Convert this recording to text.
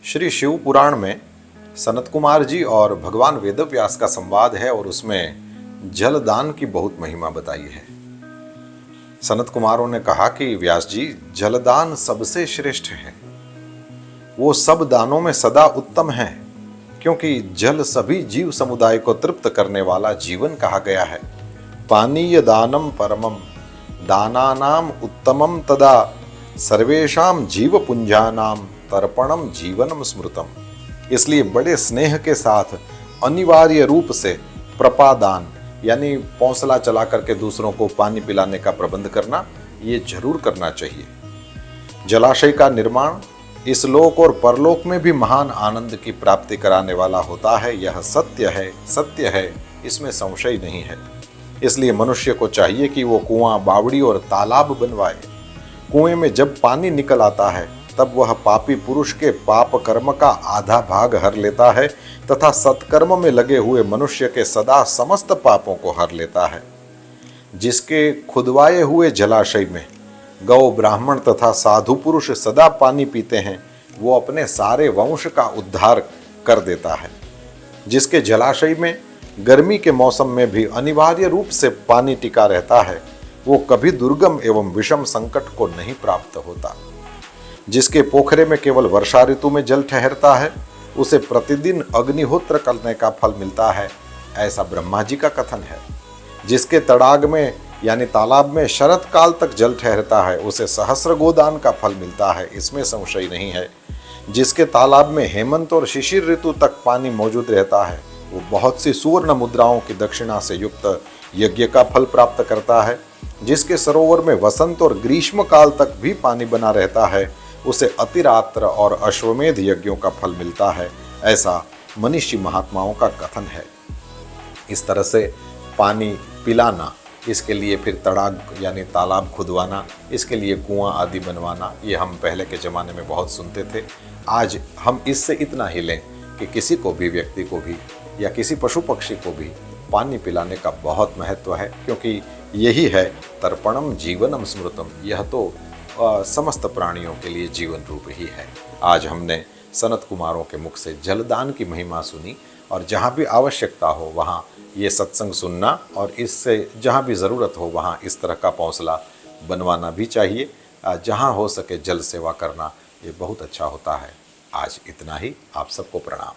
श्री शिव पुराण में सनत कुमार जी और भगवान वेदव्यास का संवाद है और उसमें जलदान की बहुत महिमा बताई है। सनत कुमारों ने कहा कि व्यास जी, जलदान सबसे श्रेष्ठ है। वो सब दानों में सदा उत्तम है, क्योंकि जल सभी जीव समुदाय को तृप्त करने वाला जीवन कहा गया है। पानीय दानम परमम दानानाम उत्तमम तदा सर्वेषाम जीव पुंजानाम तर्पणम जीवनम स्मृतम। इसलिए बड़े स्नेह के साथ अनिवार्य रूप से प्रपादान यानी पौंसला चला करके दूसरों को पानी पिलाने का प्रबंध करना, ये जरूर करना चाहिए। जलाशय का निर्माण इस लोक और परलोक में भी महान आनंद की प्राप्ति कराने वाला होता है। यह सत्य है, इसमें संशय नहीं है। इसलिए मनुष्य को चाहिए कि वो कुआं, बावड़ी और तालाब बनवाए। कुएं में जब पानी निकल आता है तब वह पापी पुरुष के पाप कर्म का आधा भाग हर लेता है तथा सत्कर्म में लगे हुए मनुष्य के सदा समस्त पापों को हर लेता है। जिसके खुदवाए हुए जलाशय में गौ, ब्राह्मण तथा साधु पुरुष सदा पानी पीते हैं, वो अपने सारे वंश का उद्धार कर देता है। जिसके जलाशय में गर्मी के मौसम में भी अनिवार्य रूप से पानी टिका रहता है, वो कभी दुर्गम एवं विषम संकट को नहीं प्राप्त होता। जिसके पोखरे में केवल वर्षा ऋतु में जल ठहरता है, उसे प्रतिदिन अग्निहोत्र करने का फल मिलता है, ऐसा ब्रह्मा जी का कथन है। जिसके तड़ाग में यानी तालाब में शरत काल तक जल ठहरता है, उसे सहस्र गोदान का फल मिलता है, इसमें संशय नहीं है। जिसके तालाब में हेमंत और शिशिर ऋतु तक पानी मौजूद रहता है, वो बहुत सी सुवर्ण मुद्राओं की दक्षिणा से युक्त यज्ञ का फल प्राप्त करता है। जिसके सरोवर में वसंत और ग्रीष्म काल तक भी पानी बना रहता है, उसे अतिरात्र और अश्वमेध यज्ञों का फल मिलता है, ऐसा मनीषी महात्माओं का कथन है। इस तरह से पानी पिलाना, इसके लिए फिर तड़ाग यानी तालाब खुदवाना, इसके लिए कुआं आदि बनवाना, ये हम पहले के ज़माने में बहुत सुनते थे। आज हम इससे इतना ही लें कि किसी को भी, व्यक्ति को भी या किसी पशु पक्षी को भी पानी पिलाने का बहुत महत्व है, क्योंकि यही है तर्पणम जीवनम स्मृतम। यह तो समस्त प्राणियों के लिए जीवन रूप ही है। आज हमने सनत कुमारों के मुख से जलदान की महिमा सुनी, और जहाँ भी आवश्यकता हो वहाँ ये सत्संग सुनना, और इससे जहाँ भी ज़रूरत हो वहाँ इस तरह का पौंसला बनवाना भी चाहिए। जहाँ हो सके जल सेवा करना, ये बहुत अच्छा होता है। आज इतना ही। आप सबको प्रणाम।